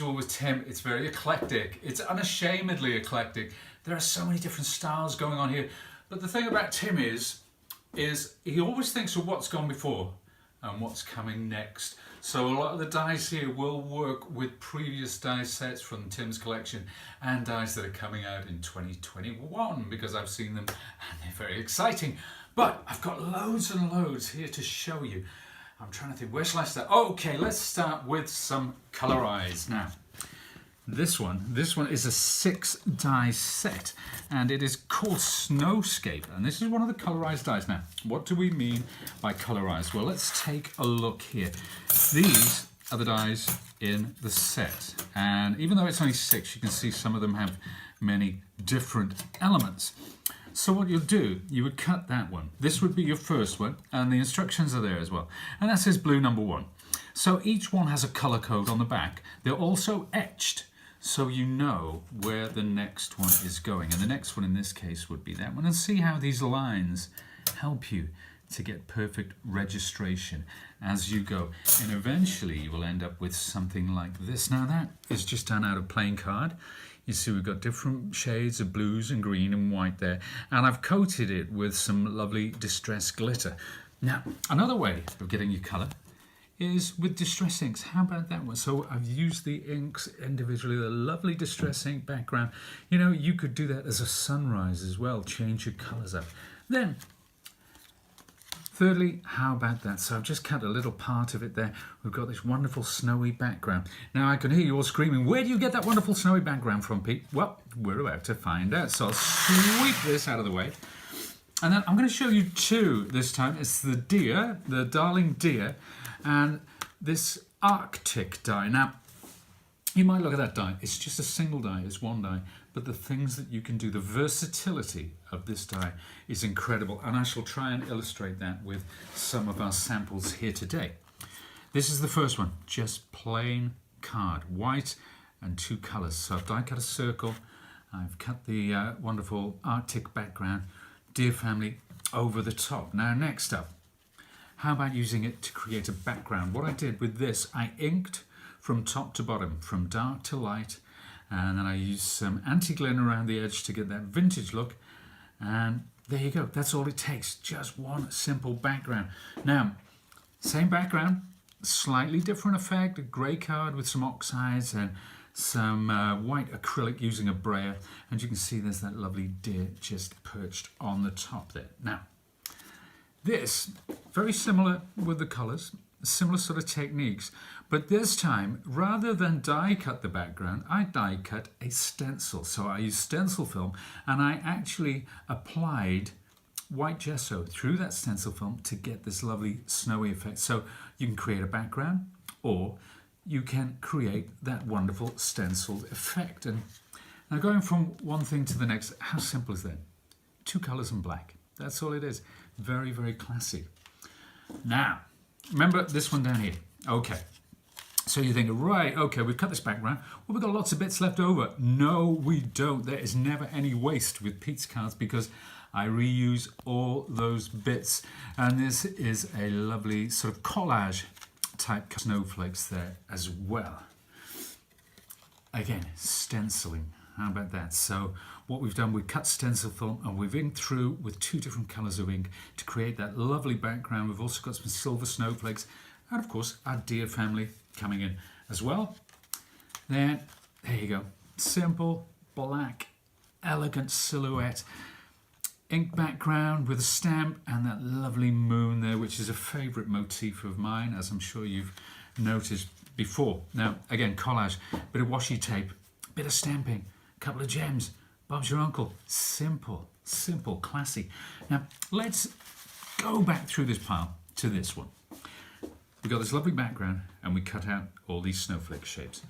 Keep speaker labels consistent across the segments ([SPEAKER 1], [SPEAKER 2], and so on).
[SPEAKER 1] With Tim, it's very eclectic. It's unashamedly eclectic. There are so many different styles going on here. But the thing about Tim is he always thinks of what's gone before and what's coming next. So a lot of the dies here will work with previous die sets from Tim's collection and dies that are coming out in 2021 because I've seen them and they're very exciting. But I've got loads and loads here to show you. I'm trying to think, where shall I start? Okay, let's start with some Colorize. Now, this one is a 6 die set and it is called Snowscape, and this is one of the Colorized dies. Now, what do we mean by Colorized? Well, let's take a look here. These are the dies in the set, and even though it's only 6, you can see some of them have many different elements. So what you'll do, you would cut that one. This would be your first one, and the instructions are there as well. And that says blue number 1. So each one has a color code on the back. They're also etched, so you know where the next one is going. And the next one in this case would be that one. And see how these lines help you to get perfect registration as you go. And eventually you will end up with something like this. Now that is just done out of plain card. You see we've got different shades of blues and green and white there, and I've coated it with some lovely distress glitter. Now, another way of getting your colour is with distress inks. How about that one? So I've used the inks individually, the lovely distress ink background. You know, you could do that as a sunrise as well, change your colours up. Then, thirdly, how about that? So I've just cut a little part of it there. We've got this wonderful snowy background. Now I can hear you all screaming, where do you get that wonderful snowy background from, Pete? Well, we're about to find out. So I'll sweep this out of the way. And then I'm going to show you 2 this time. It's the deer, the darling deer, and this Arctic die. Now, you might look at that die. It's just a single die, it's one die. But the things that you can do, the versatility of this die is incredible. And I shall try and illustrate that with some of our samples here today. This is the first one, just plain card, white and 2 colours. So I've die cut a circle. I've cut the wonderful Arctic background, deer family over the top. Now next up, how about using it to create a background? What I did with this, I inked from top to bottom, from dark to light, and then I used some anti-glint around the edge to get that vintage look, and there you go. That's all it takes, just one simple background. Now, same background, slightly different effect, a grey card with some oxides and some white acrylic using a brayer, and you can see there's that lovely deer just perched on the top there. Now, this, very similar with the colours, similar sort of techniques, but this time, rather than die cut the background, I die cut a stencil. So I used stencil film and I actually applied white gesso through that stencil film to get this lovely snowy effect. So you can create a background or you can create that wonderful stenciled effect. And now going from one thing to the next, how simple is that? 2 colours and black. That's all it is. Very, very classy. Now, remember this one down here. Okay. So you think, right, okay, we've cut this background. Well, we've got lots of bits left over. No, we don't. There is never any waste with Pete's cards because I reuse all those bits. And this is a lovely sort of collage type snowflakes there as well. Again, stenciling. How about that? So what we've done, we've cut stencil film and we've inked through with 2 different colours of ink to create that lovely background. We've also got some silver snowflakes and of course our deer family coming in as well. Then, there you go. Simple, black, elegant silhouette. Ink background with a stamp and that lovely moon there, which is a favourite motif of mine, as I'm sure you've noticed before. Now, again, collage, bit of washi tape, bit of stamping, couple of gems. Bob's your uncle. Simple, simple, classy. Now, let's go back through this pile to this one. We've got this lovely background and we cut out all these snowflake shapes.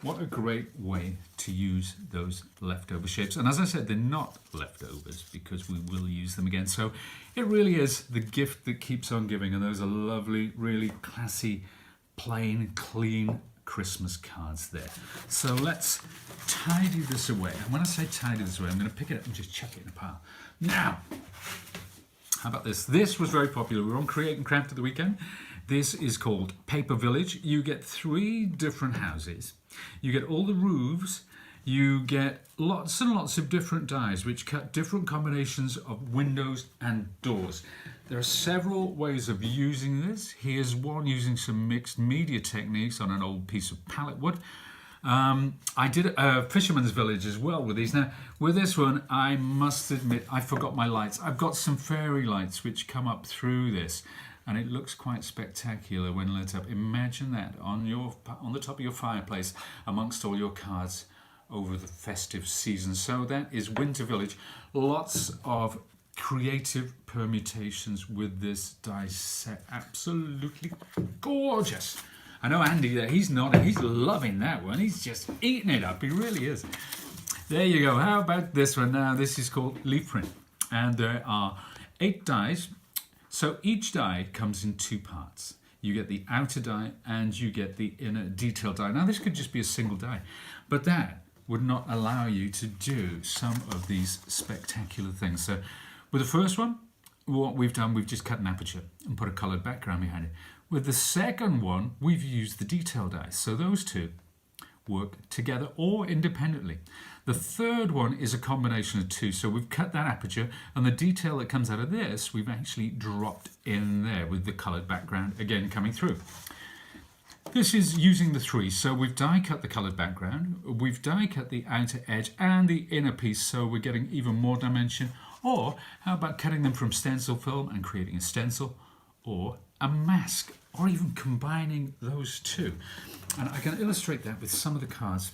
[SPEAKER 1] What a great way to use those leftover shapes. And as I said, they're not leftovers because we will use them again. So it really is the gift that keeps on giving. And those are lovely, really classy, plain, clean Christmas cards there. So let's tidy this away. And when I say tidy this away, I'm going to pick it up and just chuck it in a pile. Now, how about this? This was very popular. We were on Create and Craft at the weekend. This is called Paper Village. You get 3 different houses You get all the roofs. You get lots and lots of different dies which cut different combinations of windows and doors. There are several ways of using this. Here's one using some mixed media techniques on an old piece of pallet wood. I did a fisherman's village as well with these. Now, with this one, I must admit, I forgot my lights. I've got some fairy lights which come up through this, and it looks quite spectacular when lit up. Imagine that on the top of your fireplace amongst all your cards over the festive season. So that is Winter Village. Lots of creative permutations with this die set. Absolutely gorgeous. I know Andy there, he's nodding, he's loving that one. He's just eating it up, he really is. There you go. How about this one now? This is called leaf print, and there are 8 dies. So each die comes in 2 parts. You get the outer die and you get the inner detail die. Now this could just be a single die, but that would not allow you to do some of these spectacular things. So with the first one, what we've done, we've just cut an aperture and put a coloured background behind it. With the second one, we've used the detail dies. So those two work together or independently. The third one is a combination of 2. So we've cut that aperture, and the detail that comes out of this, we've actually dropped in there with the coloured background again coming through. This is using the 3. So we've die cut the coloured background, we've die cut the outer edge and the inner piece, so we're getting even more dimension. Or how about cutting them from stencil film and creating a stencil or a mask, or even combining those two. And I can illustrate that with some of the cards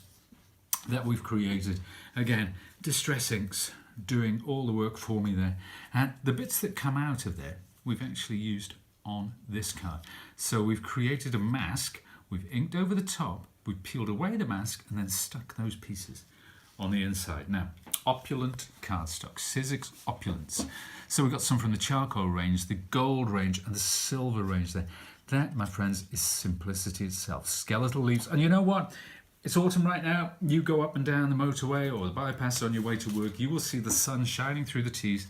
[SPEAKER 1] that we've created. Again, Distress Inks doing all the work for me there. And the bits that come out of there, we've actually used on this card. So we've created a mask, we've inked over the top, we've peeled away the mask and then stuck those pieces on the inside. Now, opulent cardstock, Sizzix Opulence. So we've got some from the charcoal range, the gold range and the silver range there. That, my friends, is simplicity itself. Skeletal leaves. And you know what? It's autumn right now. You go up and down the motorway or the bypass on your way to work, you will see the sun shining through the trees,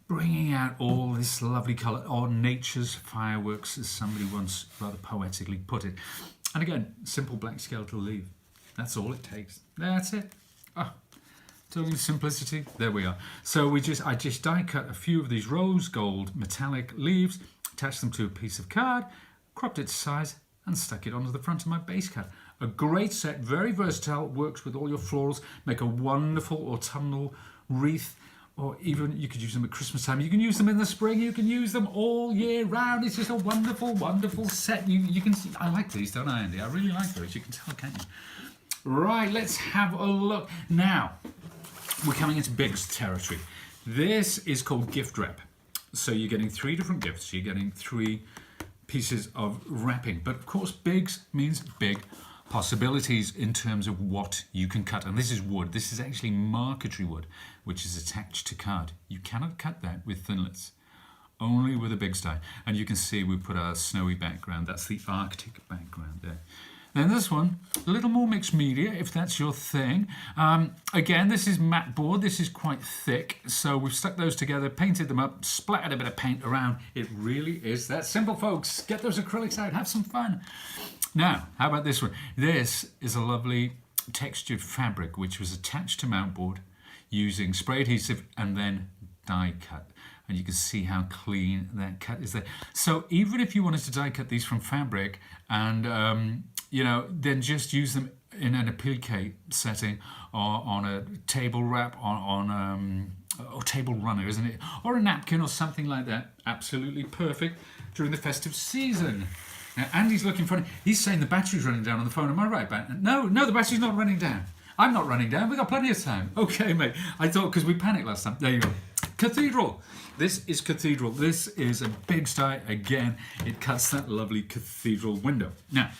[SPEAKER 1] bringing out all this lovely colour, or nature's fireworks, as somebody once rather poetically put it. And again, simple black skeletal leaf. That's all it takes. That's it. Oh, talking simplicity, there we are. So I just die cut a few of these rose gold metallic leaves, attached them to a piece of card, cropped it to size and stuck it onto the front of my base card. A great set, very versatile, works with all your florals, make a wonderful autumnal wreath, or even you could use them at Christmas time. You can use them in the spring, you can use them all year round. It's just a wonderful, wonderful set. You can see, I like these, don't I, Andy? I really like those, you can tell, can't you? Right, let's have a look. Now, we're coming into Bigz territory. This is called gift wrap. So you're getting 3 different gifts. You're getting 3 pieces of wrapping. But of course, Bigz means big possibilities in terms of what you can cut. And this is wood. This is actually marquetry wood, which is attached to card. You cannot cut that with Thinlits, only with a Bigz die. And you can see we put our snowy background. That's the Arctic background there. Then this one, a little more mixed media, if that's your thing. Again, this is matte board. This is quite thick. So we've stuck those together, painted them up, splattered a bit of paint around. It really is that simple, folks. Get those acrylics out, have some fun. Now, how about this one? This is a lovely textured fabric, which was attached to mount board using spray adhesive and then die cut. And you can see how clean that cut is there. So even if you wanted to die cut these from fabric and, you know, then just use them in an applique setting or on a table wrap, or table runner, isn't it? Or a napkin or something like that. Absolutely perfect during the festive season. Now, Andy's looking funny. He's saying the battery's running down on the phone. Am I right, Ben? No, the battery's not running down. I'm not running down. We've got plenty of time. Okay, mate. I thought, because we panicked last time. There you go. Cathedral. This is Cathedral. This is a Bigz die. Again, it cuts that lovely cathedral window. Now,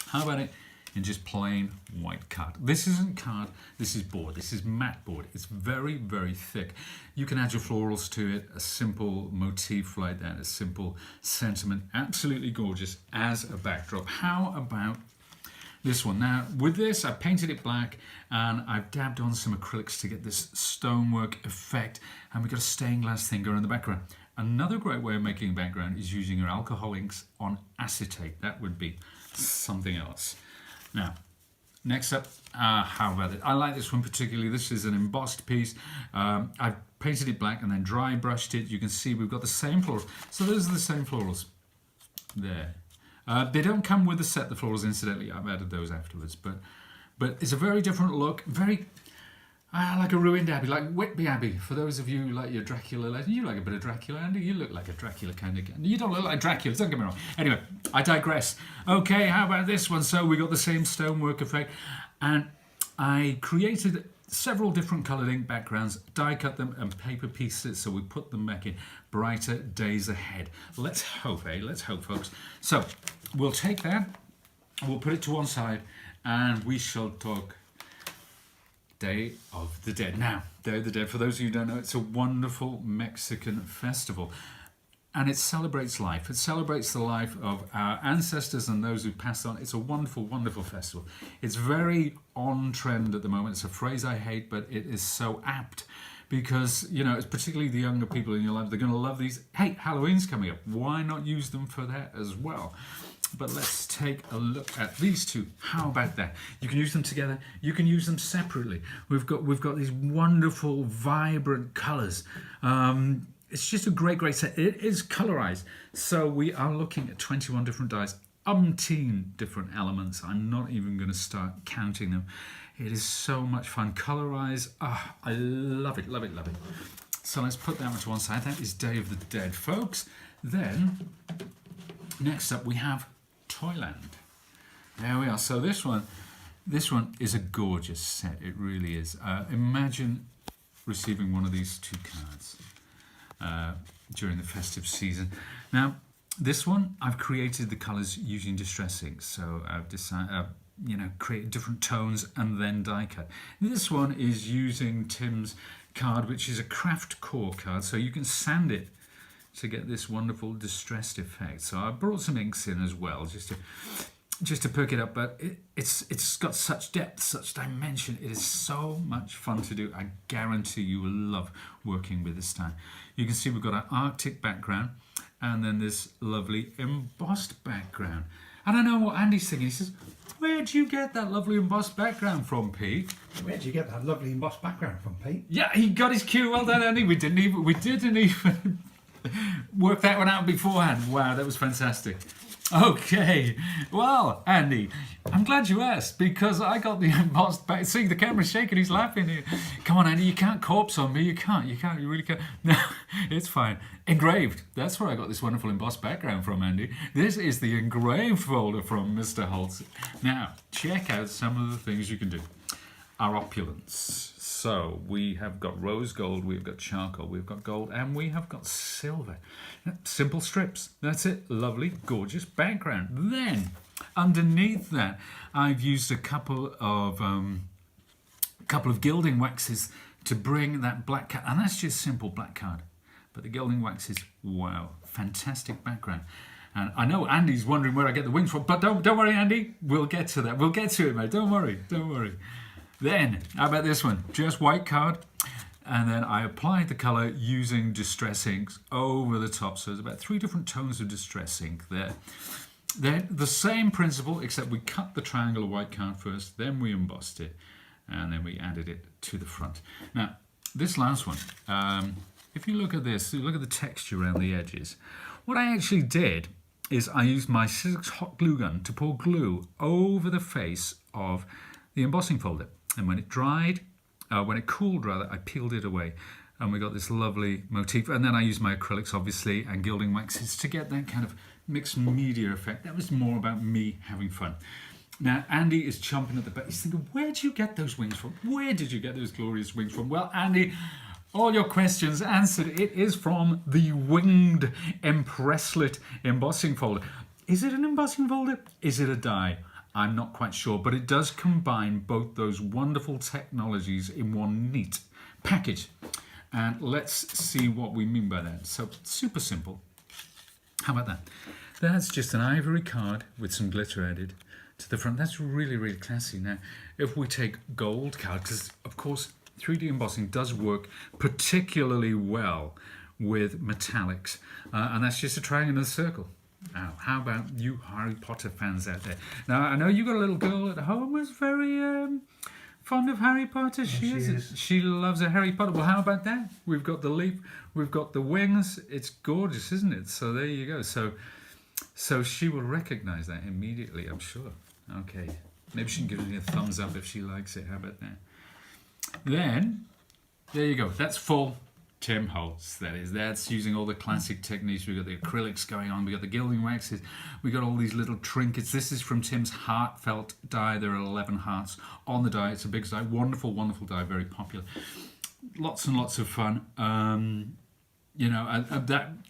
[SPEAKER 1] how about it in just plain white card? This isn't card, this is board. This is matte board. It's very, very thick. You can add your florals to it, a simple motif like that, a simple sentiment. Absolutely gorgeous as a backdrop. How about this one? Now, with this, I painted it black and I've dabbed on some acrylics to get this stonework effect. And we've got a stained glass thing going in the background. Another great way of making a background is using your alcohol inks on acetate. That would be something else. Now, Next up, how about it? I like this one particularly. This is an embossed piece. I've painted it black and then dry brushed it. You can see we've got the same florals. So those are the same florals there. They don't come with the set, the florals, incidentally. I've added those afterwards. But it's a very different look. Very like a ruined abbey, like Whitby Abbey. For those of you who like your Dracula legend, you like a bit of Dracula, Andy. You look like a Dracula kind of guy. You don't look like Dracula, don't get me wrong. Anyway, I digress. Okay, how about this one? So we got the same stonework effect, and I created several different coloured ink backgrounds, die cut them and paper pieced it, so we put them back in. Brighter days ahead. Let's hope, Let's hope, folks. So we'll take that, we'll put it to one side, and we shall talk Day of the Dead. Now, Day of the Dead, for those of you who don't know, it's a wonderful Mexican festival. And it celebrates life. It celebrates the life of our ancestors and those who passed on. It's a wonderful, wonderful festival. It's very on trend at the moment. It's a phrase I hate, but it is so apt because, you know, it's particularly the younger people in your life. They're going to love these. Hey, Halloween's coming up. Why not use them for that as well? But let's take a look at these two. How about that? You can use them together. You can use them separately. We've got these wonderful, vibrant colours. It's just a great set. It is colorized. So we are looking at 21 different dyes, umpteen different elements. I'm not even going to start counting them. It is so much fun. Colorize. I love it, love it, love it. So let's put that one to one side. That is Day of the Dead, folks. Then, next up we have Toyland. There we are. So this one is a gorgeous set. It really is. Imagine receiving one of these two cards during the festive season. Now, this one I've created the colours using distress ink. So I've decided, create different tones and then die cut. This one is using Tim's card, which is a craft core card. So you can sand it to get this wonderful distressed effect. So I brought some inks in as well, just to perk it up, but it's got such depth, such dimension. It is so much fun to do. I guarantee you will love working with this time. You can see we've got an Arctic background and then this lovely embossed background. And I know what Andy's thinking. He says, where'd you get that lovely embossed background from, Pete?
[SPEAKER 2] Where'd you get that lovely embossed background from, Pete?
[SPEAKER 1] Yeah, he got his cue. Well done, Andy. We didn't even work that one out beforehand. Wow, that was fantastic. Okay, well, Andy, I'm glad you asked because I got the embossed back. See, the camera's shaking, he's laughing here. Come on, Andy, you can't corpse on me. You really can't. No, it's fine. Engraved, that's where I got this wonderful embossed background from, Andy. This is the Engraved folder from Mr. Holtz. Now, check out some of the things you can do. Our opulence. So we have got rose gold, we've got charcoal, we've got gold, and we have got silver. Simple strips. That's it. Lovely, gorgeous background. Then, underneath that, I've used a couple of gilding waxes to bring that black card, and that's just simple black card. But the gilding waxes, wow, fantastic background. And I know Andy's wondering where I get the wings from, but don't worry, Andy. We'll get to that. We'll get to it, mate. Don't worry. Then, how about this one? Just white card. And then I applied the colour using distress inks over the top. So there's about 3 different tones of distress ink there. They're the same principle, except we cut the triangle of white card first, then we embossed it, and then we added it to the front. Now, this last one, if you look at this, look at the texture around the edges. What I actually did is I used my Sizzix hot glue gun to pour glue over the face of the embossing folder. And when it dried, when it cooled rather, I peeled it away. And we got this lovely motif. And then I used my acrylics, obviously, and gilding waxes to get that kind of mixed media effect. That was more about me having fun. Now, Andy is chomping at the bit. He's thinking, where did you get those wings from? Where did you get those glorious wings from? Well, Andy, all your questions answered. It is from the winged impresslet embossing folder. Is it an embossing folder? Is it a die? I'm not quite sure, but it does combine both those wonderful technologies in one neat package. And let's see what we mean by that. So, super simple. How about that? That's just an ivory card with some glitter added to the front. That's really, really classy. Now, if we take gold card, because of course 3D embossing does work particularly well with metallics, and that's just a triangle and a circle. Now, how about you Harry Potter fans out there? Now, I know you got a little girl at home who's very fond of Harry Potter. She is. She loves a Harry Potter. Well, how about that? We've got the leaf, we've got the wings. It's gorgeous, isn't it? So there you go. So she will recognise that immediately, I'm sure. Okay. Maybe she can give me a thumbs up if she likes it. How about that? Then, there you go. That's full Tim Holtz, that is. That's using all the classic techniques. We've got the acrylics going on. We've got the gilding waxes. We've got all these little trinkets. This is from Tim's heartfelt die. There are 11 hearts on the die. It's a Bigz die. Wonderful, wonderful die. Very popular. Lots and lots of fun. You know,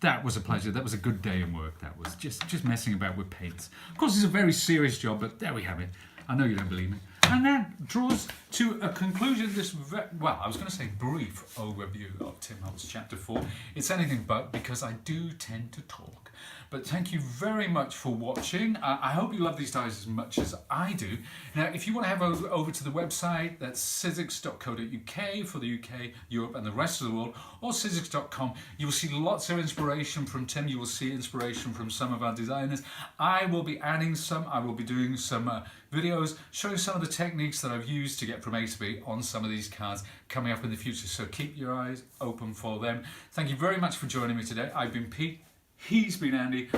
[SPEAKER 1] that was a pleasure. That was a good day in work. That was just messing about with paints. Of course, it's a very serious job, but there we have it. I know you don't believe me. And that draws to a conclusion this, well, I was going to say brief overview of Tim Holtz Chapter 4. It's anything but, because I do tend to talk. But thank you very much for watching. I hope you love these dies as much as I do. Now, if you want to have over to the website, that's sizzix.co.uk for the UK, Europe and the rest of the world, or sizzix.com. You will see lots of inspiration from Tim. You will see inspiration from some of our designers. I will be adding some. I will be doing some videos showing some of the techniques that I've used to get from A to B on some of these cards coming up in the future. So keep your eyes open for them. Thank you very much for joining me today. I've been Pete. He's been Andy.